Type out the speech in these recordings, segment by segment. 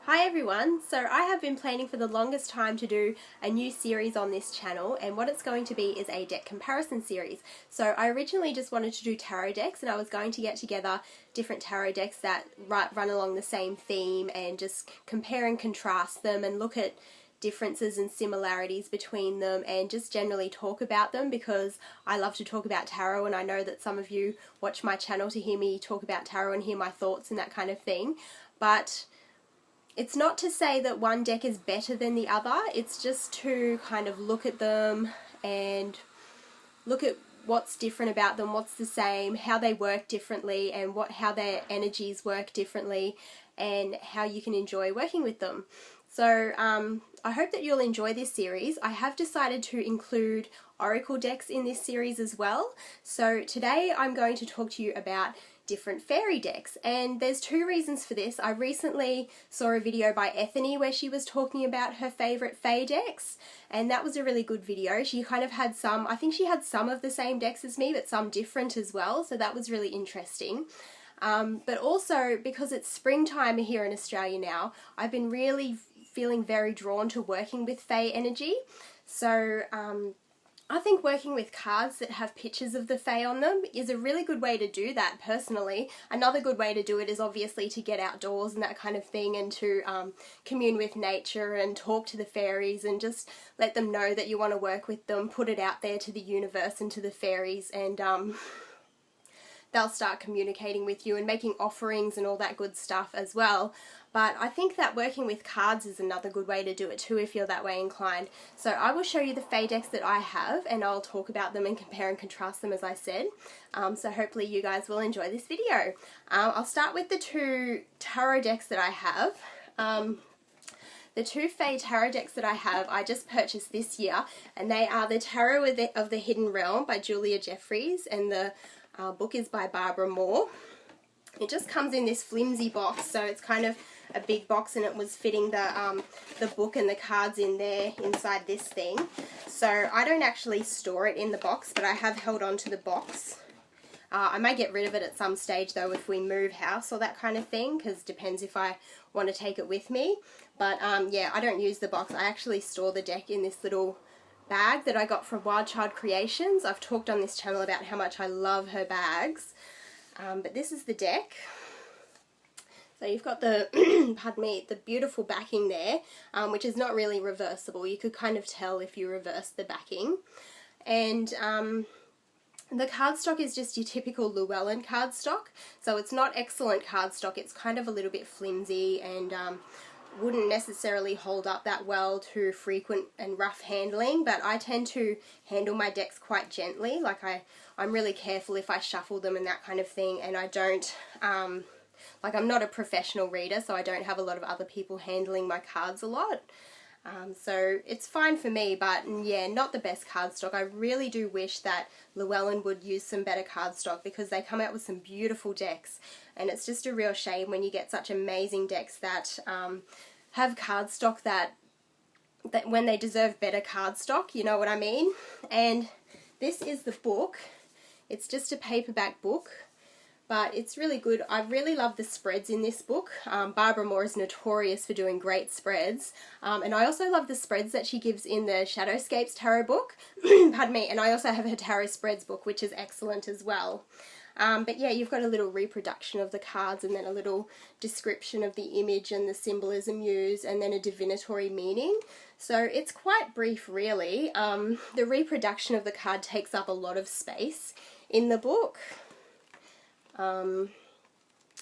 Hi everyone, so I have been planning for the longest time to do a new series on this channel, and what it's going to be is a deck comparison series. So I originally just wanted to do tarot decks, and I was going to get together different tarot decks that run along the same theme and just compare and contrast them and look at differences and similarities between them and just generally talk about them, because I love to talk about tarot, and I know that some of you watch my channel to hear me talk about tarot and hear my thoughts and that kind of thing. But it's not to say that one deck is better than the other, it's just to kind of look at them and look at what's different about them, what's the same, how they work differently, and how their energies work differently, and how you can enjoy working with them. So I hope that you'll enjoy this series. I have decided to include oracle decks in this series as well. So today I'm going to talk to you about different fairy decks, and there's two reasons for this. I recently saw a video by Ethany where she was talking about her favourite Fae decks, and that was a really good video. She kind of had some, I think she had some of the same decks as me, but some different as well, so that was really interesting. But also, because it's springtime here in Australia now, I've been really feeling very drawn to working with Fae energy. So I think working with cards that have pictures of the Fae on them is a really good way to do that personally. Another good way to do it is obviously to get outdoors and that kind of thing, and to commune with nature and talk to the fairies and just let them know that you want to work with them, put it out there to the universe and to the fairies, and they'll start communicating with you and making offerings and all that good stuff as well. But I think that working with cards is another good way to do it too if you're that way inclined. So I will show you the Fae decks that I have, and I'll talk about them and compare and contrast them as I said. So hopefully you guys will enjoy this video. I'll start with the two tarot decks that I have. The two Fae tarot decks that I have, I just purchased this year, and they are the Tarot of the Hidden Realm by Julia Jeffries, and the book is by Barbara Moore. It just comes in this flimsy box, so it's kind of a big box, and it was fitting the book and the cards in there inside this thing. So I don't actually store it in the box, but I have held on to the box. I may get rid of it at some stage though if we move house or that kind of thing, because it depends if I want to take it with me. But yeah, I don't use the box. I actually store the deck in this little bag that I got from Wild Child Creations. I've talked on this channel about how much I love her bags. But this is the deck. So you've got the, pardon me, the beautiful backing there, which is not really reversible. You could kind of tell if you reverse the backing. And the cardstock is just your typical Llewellyn cardstock. So it's not excellent cardstock. It's kind of a little bit flimsy and wouldn't necessarily hold up that well to frequent and rough handling, but I tend to handle my decks quite gently. Like I'm really careful if I shuffle them and that kind of thing, and I don't, like I'm not a professional reader, so I don't have a lot of other people handling my cards a lot. So it's fine for me, but yeah, not the best cardstock. I really do wish that Llewellyn would use some better cardstock, because they come out with some beautiful decks, and it's just a real shame when you get such amazing decks that have cardstock that when they deserve better cardstock, you know what I mean? And this is the book. It's just a paperback book, but it's really good. I really love the spreads in this book. Barbara Moore is notorious for doing great spreads. And I also love the spreads that she gives in the Shadowscapes tarot book. Pardon me. And I also have her tarot spreads book, which is excellent as well. But yeah, you've got a little reproduction of the cards, and then a little description of the image and the symbolism used, and then a divinatory meaning. So it's quite brief really. The reproduction of the card takes up a lot of space in the book.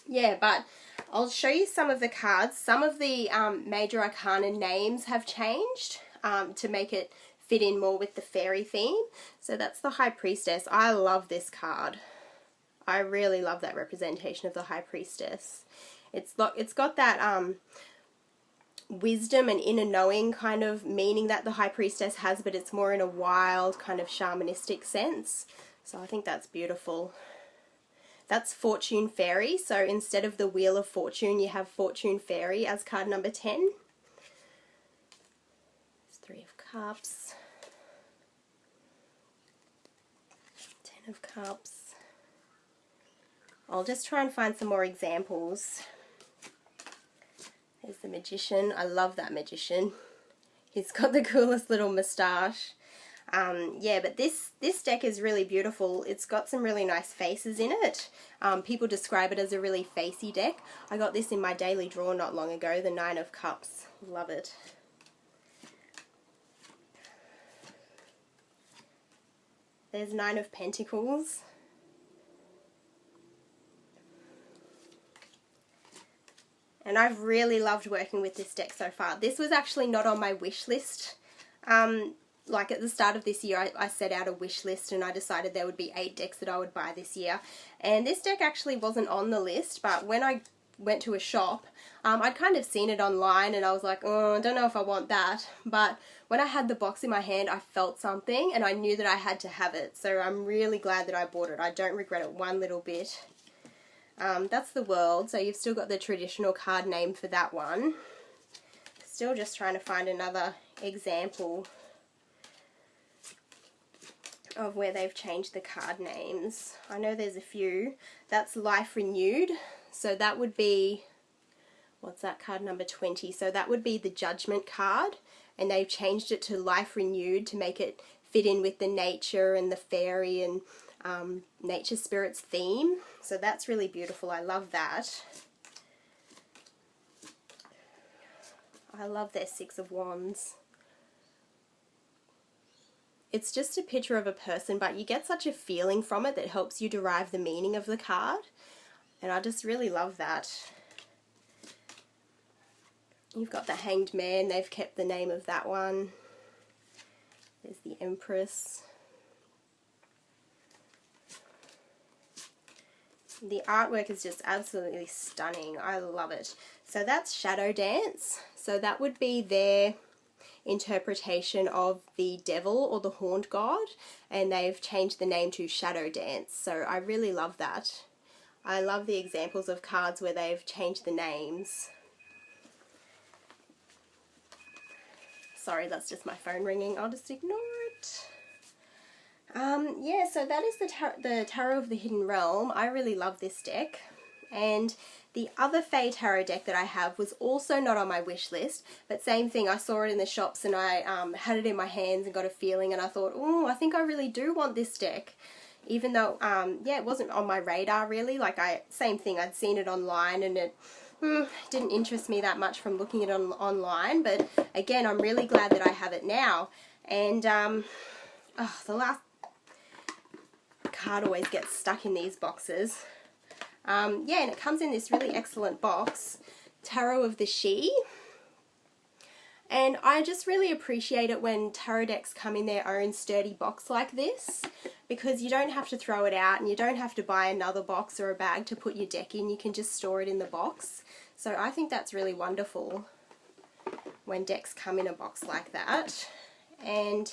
Yeah, but I'll show you some of the cards. Some of the major arcana names have changed to make it fit in more with the fairy theme. So that's the High Priestess. I love this card. I really love that representation of the High Priestess. It's got that wisdom and inner knowing kind of meaning that the High Priestess has, but it's more in a wild kind of shamanistic sense. So I think that's beautiful. That's Fortune Fairy, so instead of the Wheel of Fortune, you have Fortune Fairy as card number 10. There's 3 of Cups, 10 of Cups. I'll just try and find some more examples. There's the Magician. I love that Magician. He's got the coolest little moustache. Yeah, but this deck is really beautiful. It's got some really nice faces in it. People describe it as a really facey deck. I got this in my daily draw not long ago, the 9 of Cups. Love it. There's 9 of Pentacles. And I've really loved working with this deck so far. This was actually not on my wish list. Like at the start of this year, I set out a wish list and I decided there would be 8 decks that I would buy this year. And this deck actually wasn't on the list, but when I went to a shop, I'd kind of seen it online and I was like, oh, I don't know if I want that. But when I had the box in my hand, I felt something and I knew that I had to have it. So I'm really glad that I bought it. I don't regret it one little bit. That's the World, so you've still got the traditional card name for that one. Still just trying to find another example of where they've changed the card names. I know there's a few. That's Life Renewed, so that would be, what's that card, number 20? So that would be the Judgment card, and they've changed it to Life Renewed to make it fit in with the nature and the fairy and nature spirits theme. So that's really beautiful. I love that. I love their 6 of Wands. It's just a picture of a person, but you get such a feeling from it that helps you derive the meaning of the card. And I just really love that. You've got the Hanged Man. They've kept the name of that one. There's the Empress. The artwork is just absolutely stunning. I love it. So that's Shadow Dance. So that would be their interpretation of the devil or the horned god, and they've changed the name to Shadow Dance. So I really love that. I love the examples of cards where they've changed the names. Sorry, that's just my phone ringing. I'll just ignore it. Yeah, so that is the Tarot of the Hidden Realm. I really love this deck. And the other Fae Tarot deck that I have was also not on my wish list, but same thing, I saw it in the shops and I had it in my hands and got a feeling and I thought, oh, I think I really do want this deck. Even though, yeah, it wasn't on my radar really. Like, same thing, I'd seen it online and it didn't interest me that much from looking at it online. But again, I'm really glad that I have it now. And the last card always gets stuck in these boxes. Yeah, and it comes in this really excellent box, Tarot of the She. And I just really appreciate it when tarot decks come in their own sturdy box like this, because you don't have to throw it out and you don't have to buy another box or a bag to put your deck in. You can just store it in the box. So I think that's really wonderful when decks come in a box like that. And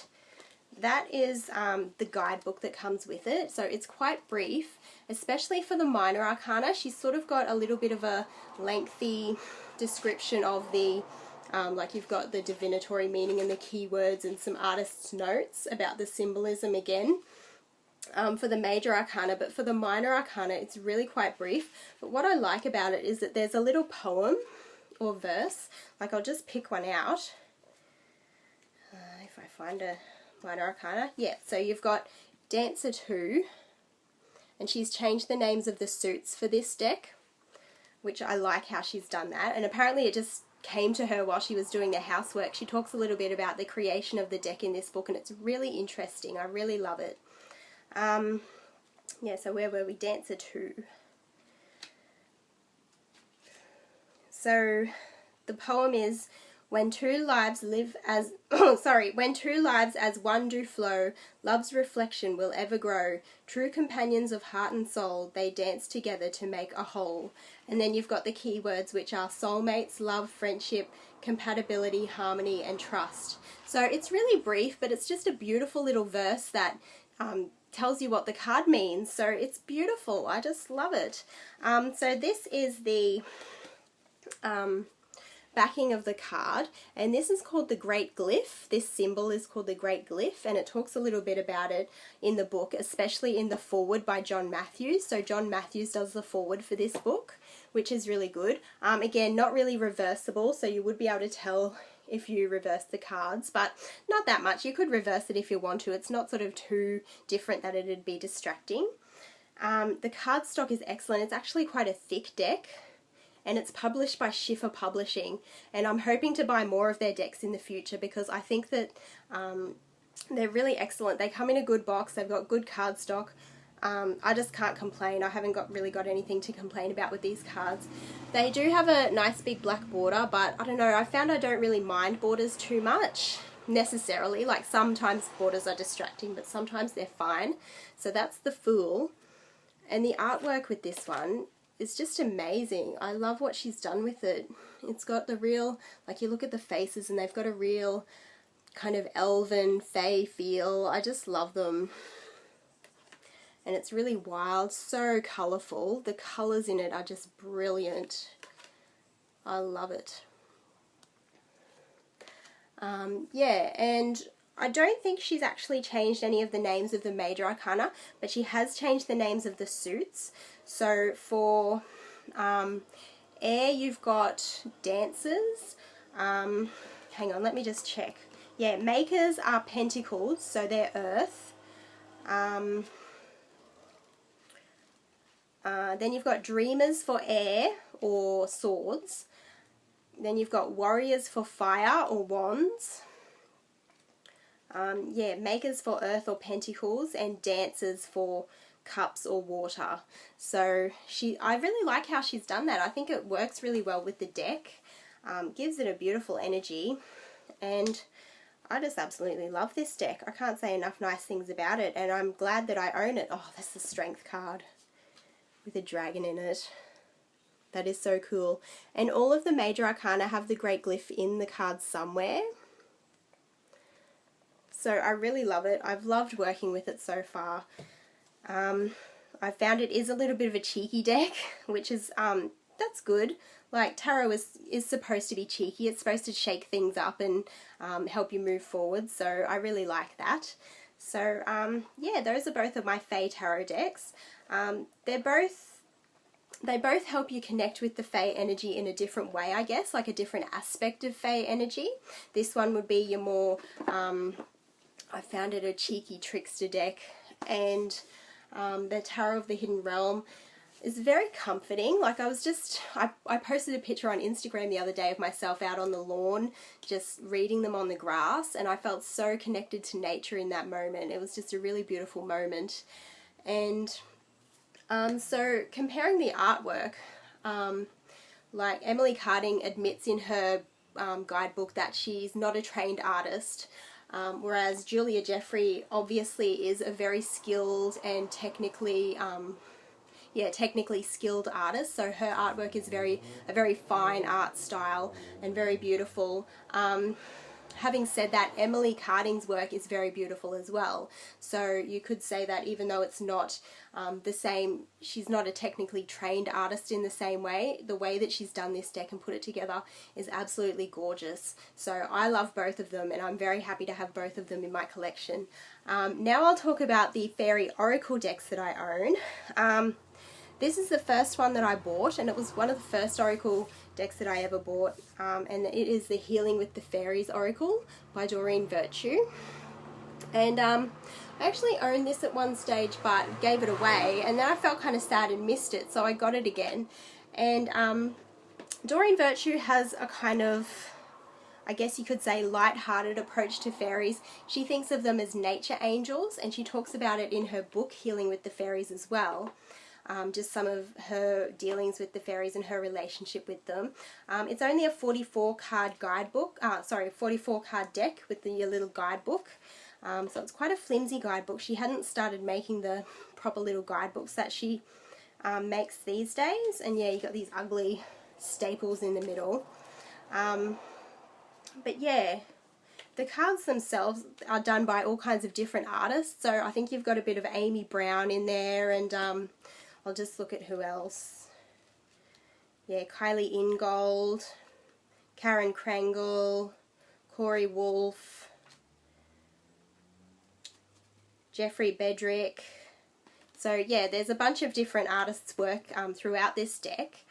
that is the guidebook that comes with it. So it's quite brief, especially for the minor arcana. She's sort of got a little bit of a lengthy description of the, like you've got the divinatory meaning and the keywords and some artist's notes about the symbolism again for the major arcana. But for the minor arcana, it's really quite brief. But what I like about it is that there's a little poem or verse. Like, I'll just pick one out. If I find a minor arcana. Yeah, so you've got Dancer 2, and she's changed the names of the suits for this deck, which I like how she's done that. And apparently it just came to her while she was doing the housework. She talks a little bit about the creation of the deck in this book, and it's really interesting. I really love it. Yeah, so where were we? Dancer 2. So the poem is, when two lives live as, when two lives as one do flow, love's reflection will ever grow. True companions of heart and soul, they dance together to make a whole. And then you've got the keywords, which are soulmates, love, friendship, compatibility, harmony, and trust. So it's really brief, but it's just a beautiful little verse that tells you what the card means. So it's beautiful. I just love it. So this is the backing of the card, and this is called the Great Glyph. This symbol is called the Great Glyph, and it talks a little bit about it in the book, especially in the foreword by John Matthews. So John Matthews does the foreword for this book, which is really good. Again, not really reversible, so you would be able to tell if you reverse the cards, but not that much. You could reverse it if you want to. It's not sort of too different that it'd be distracting. The cardstock is excellent. It's actually quite a thick deck, and it's published by Schiffer Publishing, and I'm hoping to buy more of their decks in the future because I think that they're really excellent. They come in a good box. They've got good cardstock. I just can't complain. I haven't really got anything to complain about with these cards. They do have a nice big black border, but I don't know, I found I don't really mind borders too much necessarily. Like sometimes borders are distracting, but sometimes they're fine. So that's the Fool. And the artwork with this one is just amazing. I love what she's done with it. It's got the real, like you look at the faces and they've got a real kind of elven fae feel. I just love them. And it's really wild, so colourful. The colours in it are just brilliant. I love it. Yeah, and I don't think she's actually changed any of the names of the major arcana, but she has changed the names of the suits. So for air, you've got dancers. Hang on, let me just check. Yeah, makers are pentacles, so they're earth. Then you've got dreamers for air or swords. Then you've got warriors for fire or wands. Yeah, makers for earth or pentacles, and dancers for cups or water. So I really like how she's done that. I think it works really well with the deck. Gives it a beautiful energy, and I just absolutely love this deck. I can't say enough nice things about it, and I'm glad that I own it. Oh, that's the strength card with a dragon in it. That is so cool. And all of the major arcana have the great glyph in the cards somewhere. So I really love it. I've loved working with it so far. I found it is a little bit of a cheeky deck, which is, that's good. Like, tarot is supposed to be cheeky. It's supposed to shake things up and help you move forward. So I really like that. So, yeah, those are both of my Fae tarot decks. They both help you connect with the Fae energy in a different way, I guess, like a different aspect of Fae energy. This one would be your more, I found it a cheeky trickster deck, and the Tarot of the Hidden Realm is very comforting. Like I posted a picture on Instagram the other day of myself out on the lawn just reading them on the grass, and I felt so connected to nature in that moment. It was just a really beautiful moment. And so comparing the artwork, like Emily Carding admits in her guidebook that she's not a trained artist, whereas Julia Jeffrey obviously is a very skilled and technically skilled artist. So her artwork is a very fine art style and very beautiful. Having said that, Emily Carding's work is very beautiful as well. So you could say that even though it's not the same, she's not a technically trained artist in the same way, the way that she's done this deck and put it together is absolutely gorgeous. So I love both of them, and I'm very happy to have both of them in my collection. Now I'll talk about the Fairy Oracle decks that I own. This is the first one that I bought, and it was one of the first Oracle decks that I ever bought, and it is the Healing with the Fairies Oracle by Doreen Virtue. And I actually owned this at one stage but gave it away, and then I felt kind of sad and missed it, so I got it again. And Doreen Virtue has a kind of, I guess you could say, light-hearted approach to fairies. She thinks of them as nature angels, and she talks about it in her book Healing with the Fairies as well. Just some of her dealings with the fairies and her relationship with them. It's only a 44 card guidebook, 44 card deck with your little guidebook. So it's quite a flimsy guidebook. She hadn't started making the proper little guidebooks that she makes these days. And yeah, you got these ugly staples in the middle. But yeah, the cards themselves are done by all kinds of different artists. So I think you've got a bit of Amy Brown in there, and I'll just look at who else. Yeah, Kylie Ingold, Karen Krangle, Corey Wolfe, Jeffrey Bedrick. So yeah, there's a bunch of different artists' work throughout this deck.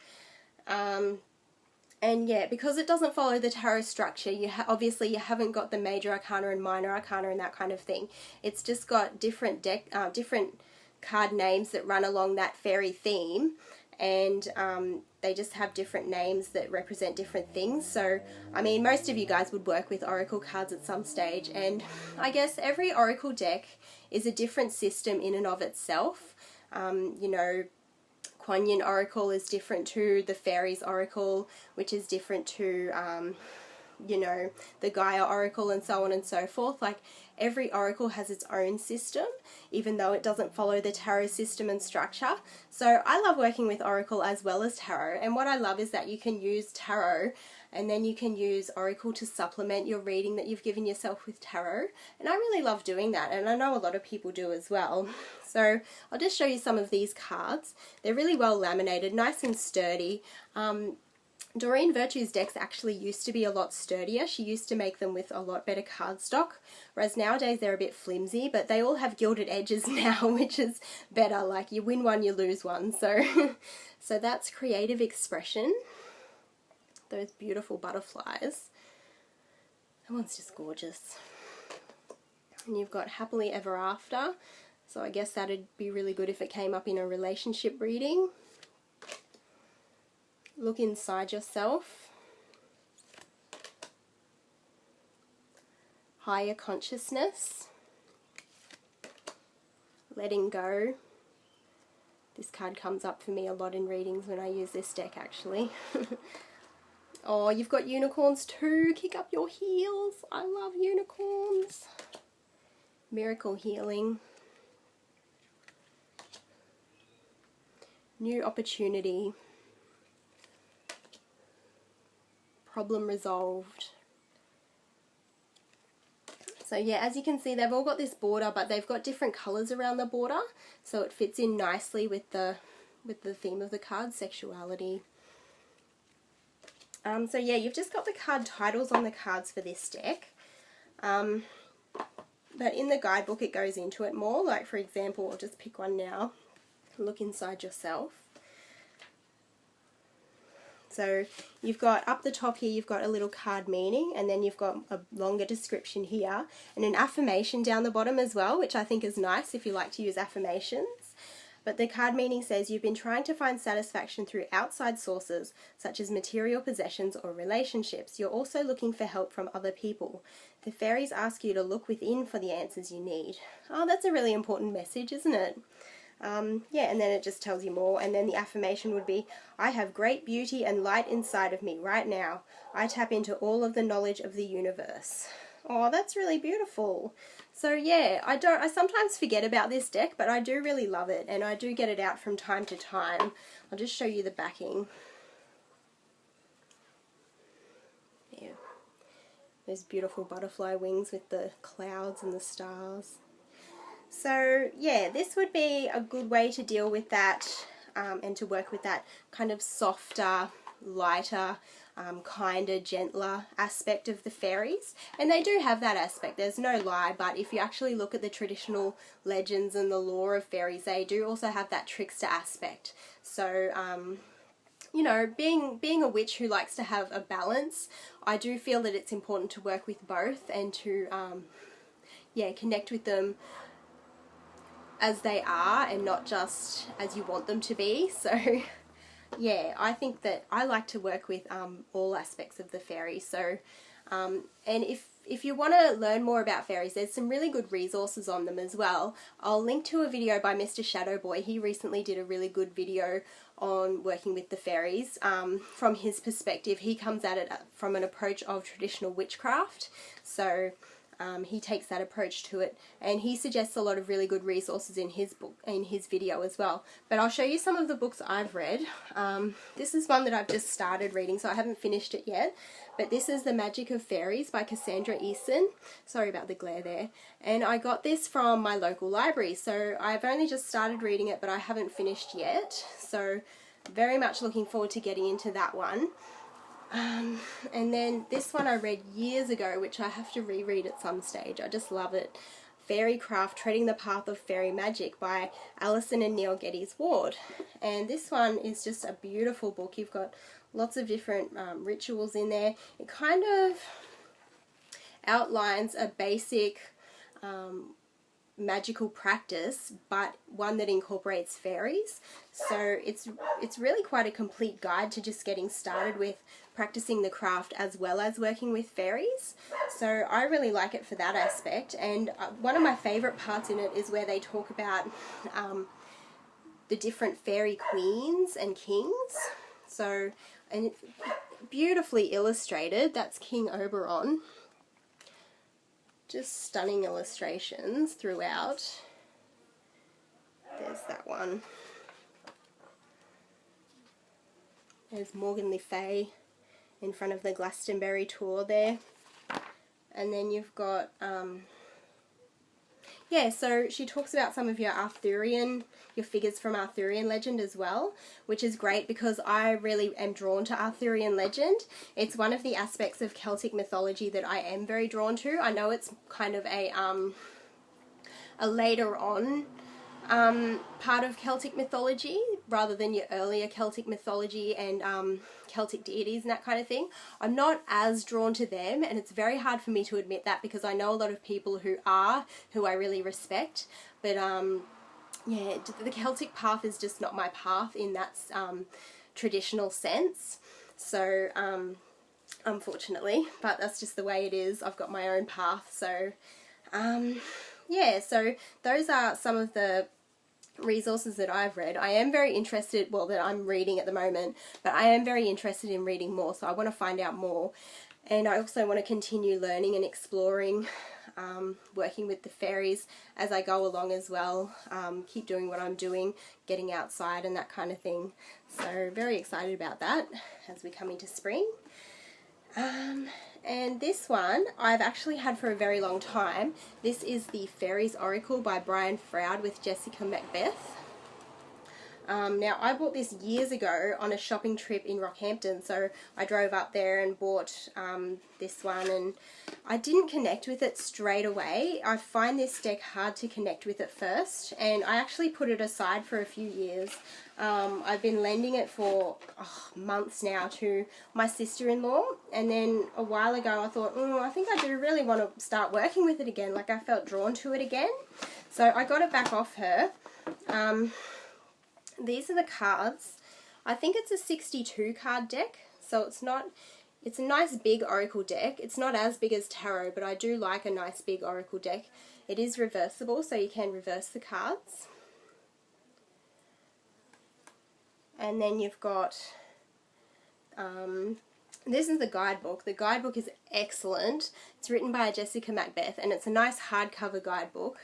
And yeah, because it doesn't follow the tarot structure, obviously you haven't got the major arcana and minor arcana and that kind of thing. It's just got different different card names that run along that fairy theme, and they just have different names that represent different things. So, I mean, most of you guys would work with oracle cards at some stage, and I guess every oracle deck is a different system in and of itself. You know, Kuan Yin Oracle is different to the Fairies Oracle, which is different to, you know, the Gaia Oracle, and so on and so forth. Like, every oracle has its own system, even though it doesn't follow the tarot system and structure. So I love working with oracle as well as tarot, and what I love is that you can use tarot and then you can use oracle to supplement your reading that you've given yourself with tarot, and I really love doing that, and I know a lot of people do as well. So I'll just show you some of these cards. They're really well laminated, nice and sturdy. Doreen Virtue's decks actually used to be a lot sturdier. She used to make them with a lot better cardstock, whereas nowadays they're a bit flimsy, but they all have gilded edges now, which is better. Like, you win one, you lose one. So, so that's Creative Expression. Those beautiful butterflies. That one's just gorgeous. And you've got Happily Ever After. So I guess that'd be really good if it came up in a relationship reading. Look Inside Yourself. Higher Consciousness. Letting Go. This card comes up for me a lot in readings when I use this deck, actually. Oh, you've got unicorns too. Kick up your heels. I love unicorns. Miracle Healing. New Opportunity. Problem Resolved. So yeah, as you can see, they've all got this border, but they've got different colours around the border, so it fits in nicely with the theme of the card, sexuality. So yeah, you've just got the card titles on the cards for this deck, but in the guidebook it goes into it more. Like, for example, I'll just pick one now. Look Inside Yourself. So you've got up the top here, you've got a little card meaning, and then you've got a longer description here, and an affirmation down the bottom as well, which I think is nice if you like to use affirmations. But the card meaning says, you've been trying to find satisfaction through outside sources, such as material possessions or relationships. You're also looking for help from other people. The fairies ask you to look within for the answers you need. Oh, that's a really important message, isn't it? Yeah, and then it just tells you more, and then the affirmation would be, I have great beauty and light inside of me right now. I tap into all of the knowledge of the universe. Oh, that's really beautiful. So yeah, I sometimes forget about this deck, but I do really love it, and I do get it out from time to time. I'll just show you the backing. Yeah, those beautiful butterfly wings with the clouds and the stars. So yeah, this would be a good way to deal with that, and to work with that kind of softer, lighter, kinder, gentler aspect of the fairies. And they do have that aspect, there's no lie, but if you actually look at the traditional legends and the lore of fairies, they do also have that trickster aspect. So you know, being a witch who likes to have a balance, I do feel that it's important to work with both, and to yeah, connect with them as they are and not just as you want them to be. So yeah, I think that I like to work with all aspects of the fairy. So and if you want to learn more about fairies, there's some really good resources on them as well. I'll link to a video by Mr. Shadowboy. He recently did a really good video on working with the fairies. From his perspective, he comes at it from an approach of traditional witchcraft. So he takes that approach to it, and he suggests a lot of really good resources in his book, in his video as well. But I'll show you some of the books I've read. This is one that I've just started reading, so I haven't finished it yet. But this is The Magick of Fairies by Cassandra Eason. Sorry about the glare there. And I got this from my local library, so I've only just started reading it, but I haven't finished yet. So very much looking forward to getting into that one. And then this one I read years ago, which I have to reread at some stage. I just love it. Faerycraft, Treading the Path of Fairy Magic by Alicen and Geddes-Ward. And this one is just a beautiful book. You've got lots of different rituals in there. It kind of outlines a basic magical practice, but one that incorporates fairies. So it's really quite a complete guide to just getting started with practicing the craft as well as working with fairies. So I really like it for that aspect. And one of my favourite parts in it is where they talk about the different fairy queens and kings. So, and it's beautifully illustrated. That's King Oberon. Just stunning illustrations throughout. There's that one. There's Morgan Le Fay in front of the Glastonbury tour there. And then you've got, yeah, so she talks about some of your Arthurian, your figures from Arthurian legend as well, which is great because I really am drawn to Arthurian legend. It's one of the aspects of Celtic mythology that I am very drawn to. I know it's kind of a later on part of Celtic mythology rather than your earlier Celtic mythology and Celtic deities and that kind of thing. I'm not as drawn to them, and it's very hard for me to admit that because I know a lot of people who I really respect, but yeah, the Celtic path is just not my path in that traditional sense. So unfortunately, but that's just the way it is. I've got my own path. So yeah, so those are some of the resources that I've read. I am very interested, well, that I'm reading at the moment, but I am very interested in reading more, so I want to find out more. And I also want to continue learning and exploring, working with the fairies as I go along as well. Keep doing what I'm doing, getting outside and that kind of thing. So very excited about that as we come into spring. And this one I've actually had for a very long time. This is the Fairies Oracle by Brian Froud with Jessica MacBeth. Now I bought this years ago on a shopping trip in Rockhampton, so I drove up there and bought this one, and I didn't connect with it straight away. I find this deck hard to connect with at first, and I actually put it aside for a few years. I've been lending it for months now to my sister-in-law, and then a while ago I thought, I think I do really want to start working with it again. Like, I felt drawn to it again, so I got it back off her. These are the cards. I think it's a 62 card deck, so it's a nice big oracle deck. It's not as big as tarot, but I do like a nice big oracle deck. It is reversible, so you can reverse the cards. And then you've got, this is the guidebook. The guidebook is excellent. It's written by Jessica MacBeth, and it's a nice hardcover guidebook.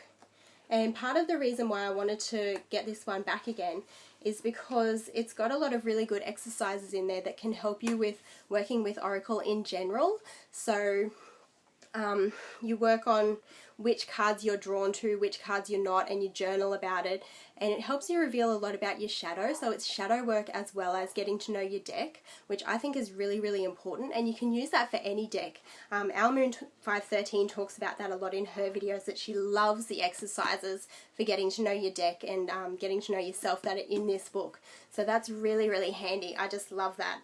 And part of the reason why I wanted to get this one back again is because it's got a lot of really good exercises in there that can help you with working with Oracle in general. So you work on which cards you're drawn to, which cards you're not, and you journal about it, and it helps you reveal a lot about your shadow. So it's shadow work as well as getting to know your deck, which I think is really, really important, and you can use that for any deck. Almoon513 talks about that a lot in her videos, that she loves the exercises for getting to know your deck and getting to know yourself that are in this book. So that's really, really handy. I just love that.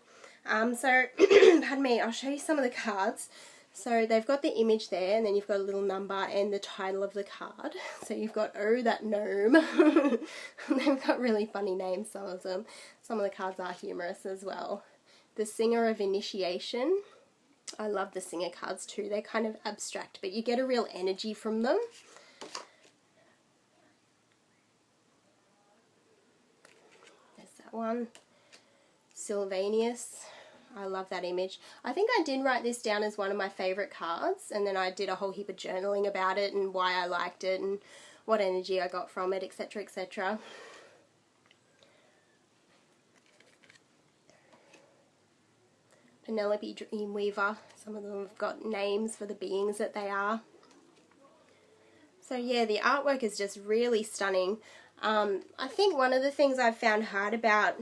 So, pardon me, I'll show you some of the cards. So they've got the image there, and then you've got a little number and the title of the card. So you've got, oh, that gnome. They've got really funny names, some of them. Some of the cards are humorous as well. The Singer of Initiation. I love the Singer cards too. They're kind of abstract, but you get a real energy from them. There's that one. Sylvanus. I love that image. I think I did write this down as one of my favourite cards, and then I did a whole heap of journaling about it and why I liked it and what energy I got from it, etc., etc. Penelope Dreamweaver. Some of them have got names for the beings that they are. So yeah, the artwork is just really stunning. I think one of the things I've found hard about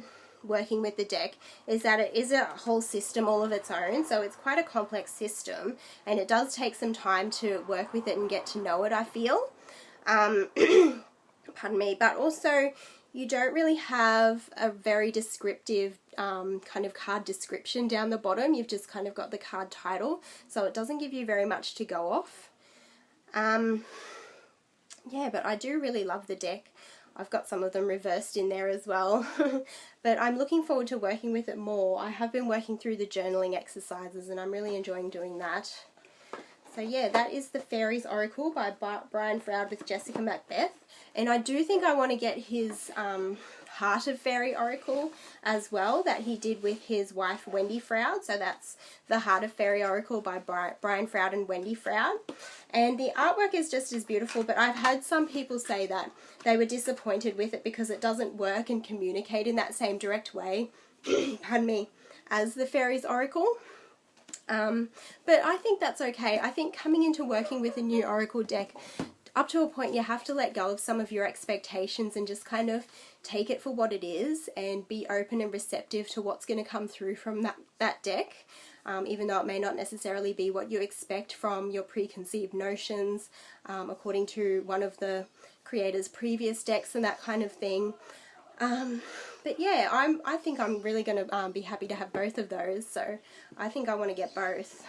working with the deck is that it is a whole system all of its own, so it's quite a complex system, and it does take some time to work with it and get to know it, I feel. Pardon me, but also you don't really have a very descriptive kind of card description down the bottom. You've just kind of got the card title, so it doesn't give you very much to go off. Yeah, but I do really love the deck. I've got some of them reversed in there as well, but I'm looking forward to working with it more. I have been working through the journaling exercises and I'm really enjoying doing that. So yeah, that is the Fairies Oracle by Brian Froud with Jessica MacBeth, and I do think I want to get his Heart of Fairy Oracle as well that he did with his wife Wendy Froud. So that's the Heart of Fairy Oracle by Brian Froud and Wendy Froud, and the artwork is just as beautiful, but I've had some people say that they were disappointed with it because it doesn't work and communicate in that same direct way pardon me, as the Fairies Oracle. But I think that's okay. I think coming into working with a new Oracle deck, up to a point you have to let go of some of your expectations and just kind of take it for what it is and be open and receptive to what's going to come through from that deck, even though it may not necessarily be what you expect from your preconceived notions, according to one of the creator's previous decks and that kind of thing. But yeah, I think I'm really going to be happy to have both of those, so I think I want to get both.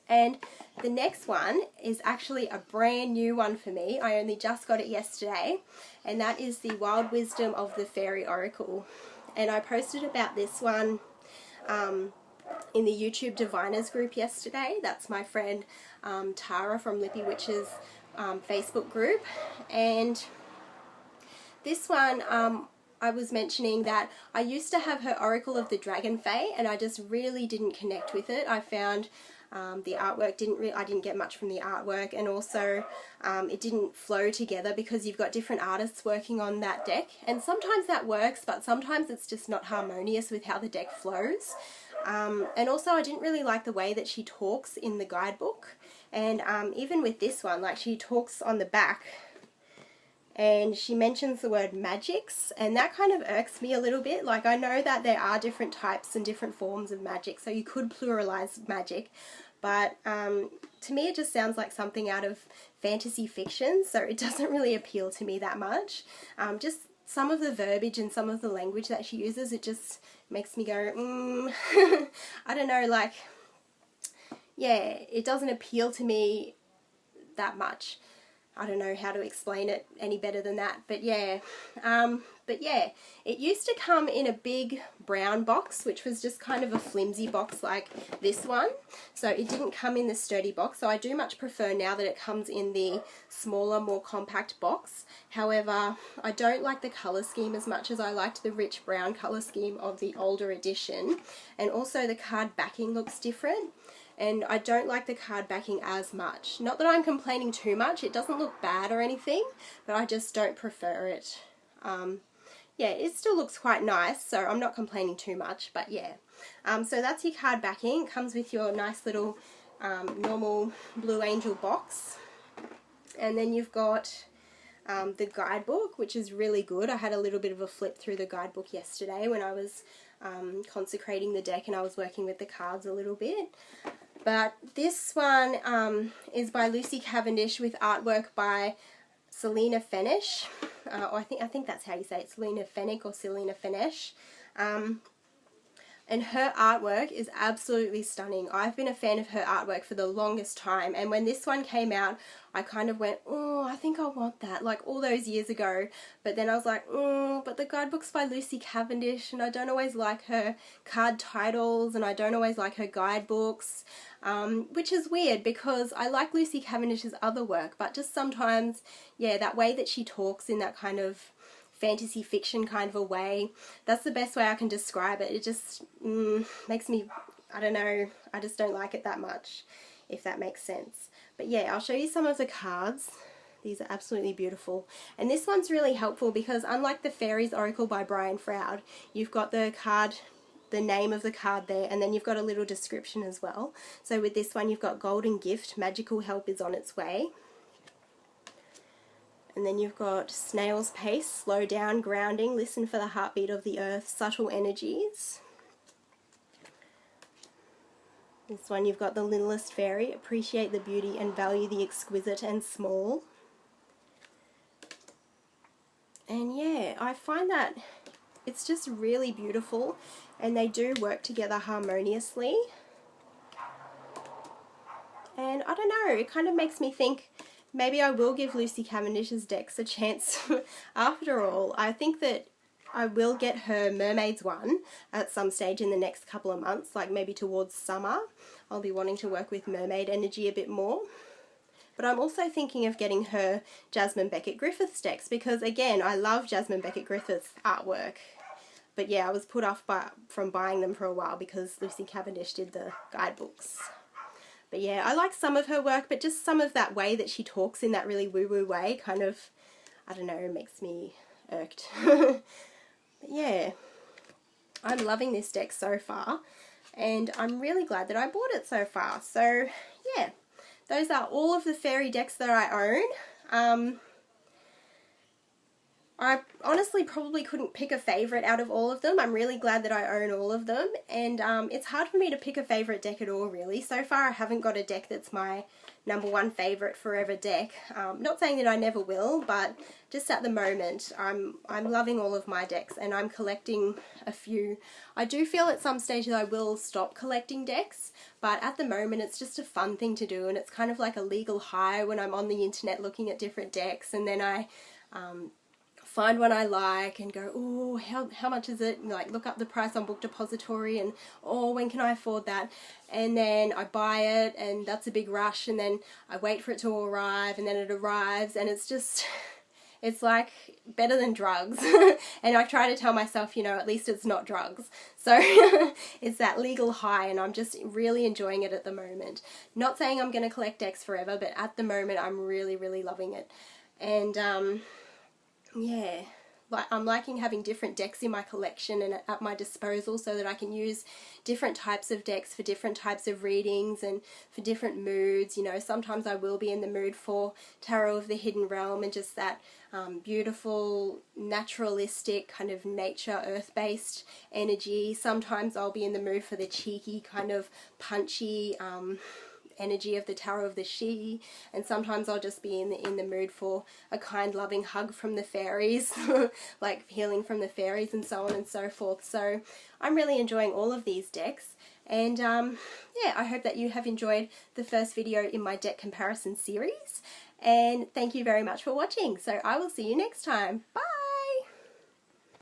And the next one is actually a brand new one for me. I only just got it yesterday, and that is the Wild Wisdom of the Fairy Oracle. And I posted about this one in the YouTube Diviners group yesterday. That's my friend Tara from Lippy Witch's Facebook group. And this one, I was mentioning that I used to have her Oracle of the Dragon Fae, and I just really didn't connect with it. I found the artwork I didn't get much from the artwork, and also it didn't flow together because you've got different artists working on that deck, and sometimes that works, but sometimes it's just not harmonious with how the deck flows. And also I didn't really like the way that she talks in the guidebook, and even with this one, like, she talks on the back and she mentions the word magics, and that kind of irks me a little bit. Like, I know that there are different types and different forms of magic, so you could pluralize magic, but to me it just sounds like something out of fantasy fiction, so it doesn't really appeal to me that much. Just some of the verbiage and some of the language that she uses, it just makes me go, I don't know, like, yeah, it doesn't appeal to me that much. I don't know how to explain it any better than that, but yeah. It used to come in a big brown box, which was just kind of a flimsy box like this one. So it didn't come in the sturdy box, so I do much prefer now that it comes in the smaller, more compact box. However, I don't like the colour scheme as much as I liked the rich brown colour scheme of the older edition, and also the card backing looks different. And I don't like the card backing as much. Not that I'm complaining too much, it doesn't look bad or anything, but I just don't prefer it. Yeah, it still looks quite nice, so I'm not complaining too much, but yeah. So that's your card backing. It comes with your nice little normal Blue Angel box. And then you've got the guidebook, which is really good. I had a little bit of a flip through the guidebook yesterday when I was consecrating the deck and I was working with the cards a little bit. But this one is by Lucy Cavendish with artwork by Selina Fenech. I think that's how you say it, Selina Fenech or Selina Fenech. And her artwork is absolutely stunning. I've been a fan of her artwork for the longest time, and when this one came out, I kind of went, oh, I think I want that, like all those years ago. But then I was like, but the guidebook's by Lucy Cavendish, and I don't always like her card titles, and I don't always like her guidebooks, which is weird because I like Lucy Cavendish's other work, but just sometimes, yeah, that way that she talks in that kind of fantasy fiction kind of a way, that's the best way I can describe it. It just makes me, I don't know, I just don't like it that much, if that makes sense. But yeah, I'll show you some of the cards. These are absolutely beautiful. And this one's really helpful because unlike the Fairies Oracle by Brian Froud, you've got the card, the name of the card there, and then you've got a little description as well. So with this one, you've got Golden Gift, magical help is on its way. And then you've got Snail's Pace, Slow Down, Grounding, Listen for the Heartbeat of the Earth, Subtle Energies. This one you've got The Littlest Fairy, Appreciate the Beauty and Value the Exquisite and Small. And yeah, I find that it's just really beautiful and they do work together harmoniously. And I don't know, it kind of makes me think maybe I will give Lucy Cavendish's decks a chance after all. I think that I will get her Mermaids one at some stage in the next couple of months, like maybe towards summer. I'll be wanting to work with mermaid energy a bit more. But I'm also thinking of getting her Jasmine Beckett Griffiths decks because, again, I love Jasmine Beckett Griffiths artwork. But yeah, I was put off from buying them for a while because Lucy Cavendish did the guidebooks. But yeah, I like some of her work, but just some of that way that she talks in that really woo-woo way kind of, I don't know, makes me irked. But yeah, I'm loving this deck so far, and I'm really glad that I bought it so far. So yeah, those are all of the fairy decks that I own. I honestly probably couldn't pick a favourite out of all of them. I'm really glad that I own all of them, and it's hard for me to pick a favourite deck at all, really. So far I haven't got a deck that's my #1 favourite forever deck. Not saying that I never will, but just at the moment I'm loving all of my decks, and I'm collecting a few. I do feel at some stage that I will stop collecting decks, but at the moment it's just a fun thing to do, and it's kind of like a legal high when I'm on the internet looking at different decks, and then I find one I like and go, oh, how much is it? And like look up the price on Book Depository and, oh, when can I afford that? And then I buy it, and that's a big rush, and then I wait for it to arrive, and then it arrives, and it's just, it's like better than drugs. And I try to tell myself, you know, at least it's not drugs. So it's that legal high, and I'm just really enjoying it at the moment. Not saying I'm going to collect decks forever, but at the moment I'm really, really loving it. And yeah, like I'm liking having different decks in my collection and at my disposal so that I can use different types of decks for different types of readings and for different moods. You know, sometimes I will be in the mood for Tarot of the Hidden Realm and just that beautiful, naturalistic, kind of nature, earth-based energy. Sometimes I'll be in the mood for the cheeky, kind of punchy energy of the Tarot of the She, and sometimes I'll just be in the mood for a kind, loving hug from the fairies, like healing from the fairies and so on and so forth. So I'm really enjoying all of these decks, and yeah, I hope that you have enjoyed the first video in my deck comparison series, and thank you very much for watching. So I will see you next time. Bye!